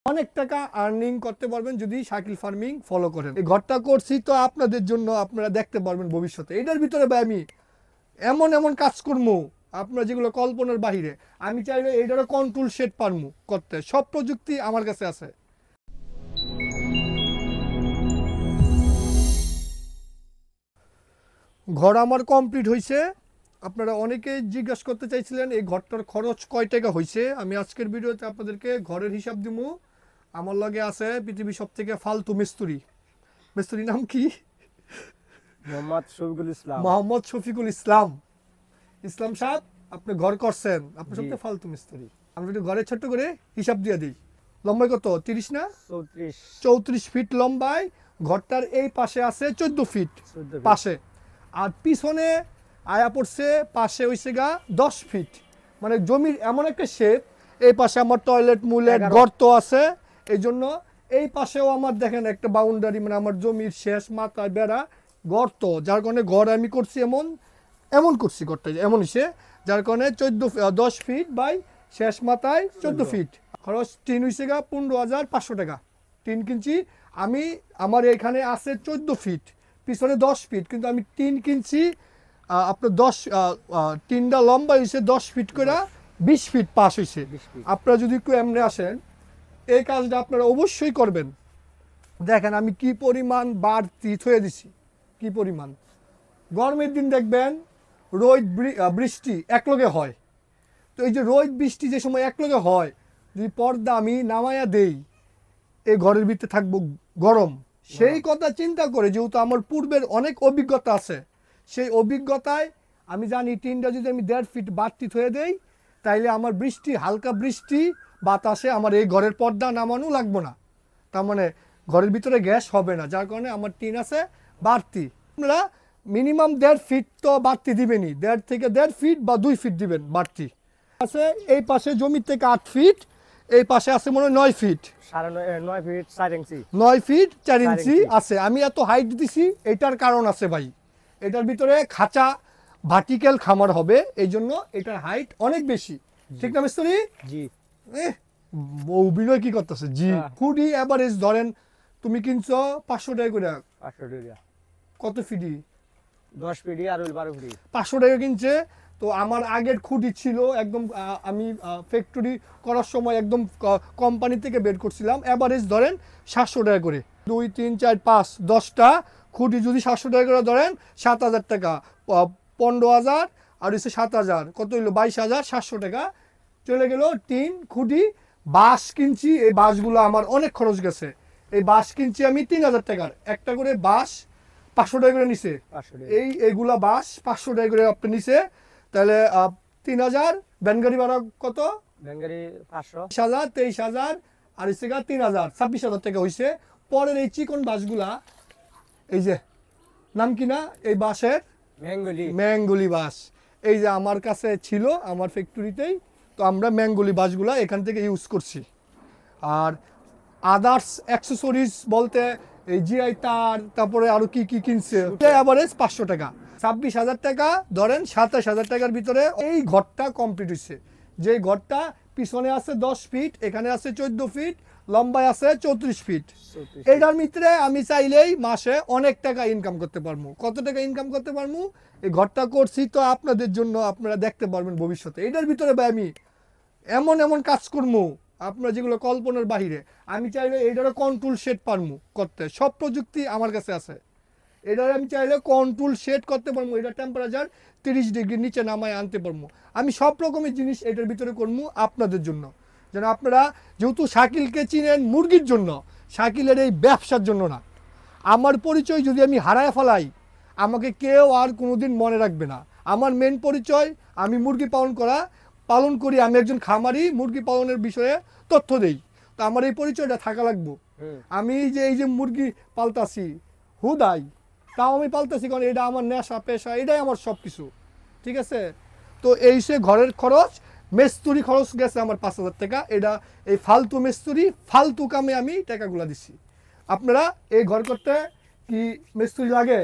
অনেক টাকা আর্নিং করতে পারবেন যদি শাকিল ফার্মিং ফলো করেন। এই ঘরটা করছি তো আপনাদের জন্য, আপনারা দেখতে পারবেন ভবিষ্যতে। এটার ভিতরে ভাই আমি এমন এমন কাজ করবো আপনারা যেগুলো কল্পনার বাহিরে। আমি চাইলে এইটারও কন্ট্রোল সেট পারবো করতে, সব প্রযুক্তি আমার কাছে আছে। ঘর আমার কমপ্লিট হয়েছে। আপনারা অনেকেই জিজ্ঞাসা করতে চাইছিলেন এই ঘরটার খরচ কয় টাকা হয়েছে। আমি আজকের ভিডিওতে আপনাদেরকে ঘরের হিসাব দিব। আমার লগে আছে পৃথিবীর সব থেকে ফালতু মিস্ত্রি। মিস্ত্রির নাম কি? মোহাম্মদ শফিকুল ইসলাম। মোহাম্মদ শফিকুল ইসলাম। ইসলাম সাহেব, আপনি ঘর করছেন, আপনি সবচেয়ে ফালতু মিস্ত্রি। আমি একটু ঘরে ছোট্ট করে হিসাব দিয়ে দিই। লম্বায় কত? 30 না 34 ফিট লম্বায়। ঘরটার এই পাশে আছে 14 ফিট পাশে, আর পিছনে আয়া পড়ছে পাশে হইছে গা 10 ফিট। মানে জমির এমন একটা শেপ, এই পাশে আমার টয়লেট মুলেট গর্ত আছে, এই জন্য এই পাশেও আমার দেখেন একটা বাউন্ডারি, মানে আমার জমির শেষ মাথায় বেড়া গর্ত, যার কারণে ঘর আমি করছি এমন এমন করছি ঘরটা এমন হিসে, যার কারণে 10 ফিট বাই শেষ মাথায় 14 ফিট। খরচ টিন হয়েছে গা 15,500 টাকা। টিন কিনছি আমি, আমার এখানে আছে 14 ফিট, পিছনে 10 ফিট, কিন্তু আমি টিন কিনছি আপনার 10 টিনটা লম্বা হয়েছে 10 ফিট করে 20 ফিট পাস হয়েছে। আপনারা যদি একটু এমনি আসেন, এই কাজটা আপনারা অবশ্যই করবেন। দেখেন আমি কি পরিমাণ বাড়তি থয়ে দিছি, কি পরিমাণ। গরমের দিন দেখবেন রোদ বৃষ্টি একলগে হয়, তো এই যে রোদ বৃষ্টি যে সময় একলগে হয়, যদি পর্দা আমি নামায়া দেই, এই ঘরের ভিতরে থাকবো গরম। সেই কথা চিন্তা করে, যেহেতু আমার পূর্বের অনেক অভিজ্ঞতা আছে, সেই অভিজ্ঞতায় আমি জানি টিনটা যদি আমি 1.5 ফিট বাড়তি থয়ে দেই, তাইলে আমার বৃষ্টি, হালকা বৃষ্টি বাতাসে আমার এই ঘরের পর্দা নামানো লাগবে না, তার মানে ঘরের ভিতরে গ্যাস হবে না, যার কারণে আমার টিন আছে বাড়তি। আপনারা মিনিমাম 1.5 ফিট তো বাড়তি দিবেনই, 1.5 থেকে 1.5 ফিট বা 2 ফিট দিবেন বাড়তি। আছে এই পাশে জমি থেকে 8 ফিট, এই পাশে আছে মনে হয় 9 ফিট, 9 ফিট 4 ইঞ্চি, 9 ফিট 4 ইঞ্চি আছে। আমি এত হাইট দিছি, এটার কারণ আছে ভাই, এটার ভিতরে খাঁচা ভার্টিক্যাল খামার হবে, এই জন্য এটার হাইট অনেক বেশি। ঠিক না মিস্ত্রি? জি। অভিনয় কি করতেছে জি। ফুডি এভারেজ ধরেন তুমি কিনছো 500 টাকা করে, 500 টাকা কত ফিটি? 10 ফিটি আর 12 ফিটি 500 টাকা কিনছে। তো আমার আগের খুঁটি ছিল একদম, আমি ফ্যাক্টরি করার সময় একদম কোম্পানি থেকে বের করছিলাম, এভারেজ ধরেন 700 টাকা করে। 2 3 4 5 10টা খুঁটি যদি 700 টাকা করে ধরেন, 7,000 টাকা, 15,000 আর হচ্ছে 7,000, কত হইলো? 22,700 টাকা চলে গেল। টিন খুঁটি বাঁশ কিনছি, এই বাঁশগুলো আমার অনেক খরচ গেছে। এই বাঁশ কিনছি আমি 3,000 টাকার, একটা করে বাঁশ 500 টাকা করে নিছে। এইগুলা বাঁশ 500 টাকা করে আপনি নিছে, তাহলে 3,000। ব্যানগাড়ি ভাড়া কত? ব্যানগাড়ি 500, 20,000, 23,000 আর হচ্ছে 3,000, 26,000 টাকা হয়েছে। পরের এই চিকন বাঁশগুলা, এই যে নাম কি না এই বাঁশের? ম্যাঙ্গুলি বাঁশ। এই যে আমার কাছে ছিল আমার ফ্যাক্টরিতেই, তো আমরা ম্যাঙ্গুলি বাঁশগুলা এখান থেকে ইউজ করছি। আর আদার্স অ্যাক্সেসরিজ বলতে এই জিআই তার, তারপরে আরো কি কি কিনছে, এভারেজ 500 টাকা। 26,000 টাকা ধরেন, 27,000 টাকার ভিতরে এই ঘরটা কমপ্লিট হয়েছে। যে ঘরটা পিছনে আছে 10 ফিট, এখানে আছে 14 ফিট, লম্বায় আছে 34 ফিট। এইটার ভিতরে আমি চাইলেই মাসে অনেক টাকা ইনকাম করতে পারবো। কত টাকা ইনকাম করতে পারবো? এই ঘরটা করছি তো আপনাদের জন্য, আপনারা দেখতে পারবেন ভবিষ্যতে। এটার ভিতরে ভাই আমি এমন এমন কাজ করবো আপনারা যেগুলো কল্পনার বাহিরে। আমি চাইলে এটারও কন্ট্রোল সেট পারবো করতে, সব প্রযুক্তি আমার কাছে আছে। এটার আমি চাইলে কন্ট্রোল সেট করতে পারবো, এটার টেম্পারেচার 30 ডিগ্রির নিচে নামায় আনতে পারবো। আমি সব রকমের জিনিস এটার ভিতরে করবো আপনাদের জন্য, যেন আপনারা, যেহেতু শাকিলকে চিনেন মুরগির জন্য, শাকিলের এই ব্যবসার জন্য না। আমার পরিচয় যদি আমি হারায় ফেলাই, আমাকে কেউ আর কোনোদিন মনে রাখবে না। আমার মেন পরিচয়, আমি মুরগি পালন করি, আমি একজন খামারি, মুরগি পালনের বিষয়ে তথ্য দেই। তো আমার এই পরিচয়টা থাকা লাগবো। আমি যে এই যে মুরগি পালতাছি হুদাই, তাও আমি পালতেছি কারণ এটা আমার নেশা পেশা, এটাই আমার সব কিছু। ঠিক আছে? তো এই সে ঘরের খরচ, মেস্তুরি খরচ গেছে আমার 5,000 টাকা। এটা এই ফালতু মেস্তুরি, ফালতু কামে আমি টাকাগুলা দিছি। আপনারা এই ঘর করতে কি মেস্তুরি লাগে?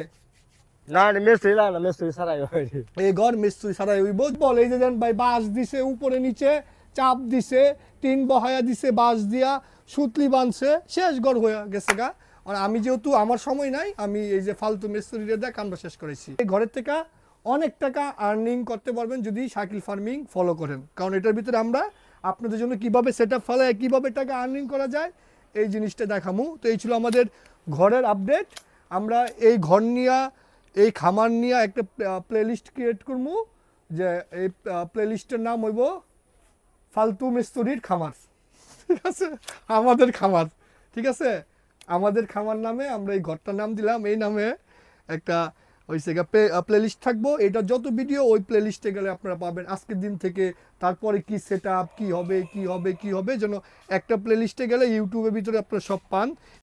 না মিস্ত্রি না, মিস্ত্রি ছাড়াই হয়। এই ঘর মিস্ত্রি ছাড়াই হইব। বল এই যে দেন ভাই বাঁশ দিছে উপরে নিচে, চাপ দিছে, টিন বহায়া দিছে, বাঁশ দিয়া সুতলি বাঁধছে, শেষ ঘর হয়ে গেছে গা। আর আমি যেহেতু আমার সময় নাই, আমি এই যে ফালতু মিস্ত্রিরে দিয়ে কামটা শেষ করেছি। এই ঘরের থেকে অনেক টাকা আর্নিং করতে পারবেন যদি শাকিল ফার্মিং ফলো করেন, কারণ এটার ভিতরে আমরা আপনাদের জন্য কিভাবে সেট আপ ফেলায় কিভাবে টাকা আর্নিং করা যায় এই জিনিসটা দেখামু। তো এই ছিল আমাদের ঘরের আপডেট। আমরা এই ঘর নিয়ে, এই খামার নিয়ে একটা প্লেলিস্ট ক্রিয়েট করবো, যে এই প্লেলিস্টের নাম হইব ফালতু মিস্ত্রির খামার। ঠিক আছে, আমাদের খামার। ঠিক আছে, আমাদের খামার নামে আমরা এই ঘরটার নাম দিলাম। এই নামে একটা হয়েছে প্লেলিস্ট থাকবো। এটা যত ভিডিও ওই প্লেলিস্টে গেলে আপনারা পাবেন আজকের দিন থেকে, তারপরে কি সেট আপ, কী হবে, যেন একটা প্লেলিস্টে গেলে ইউটিউবের ভিতরে আপনারা সব পান।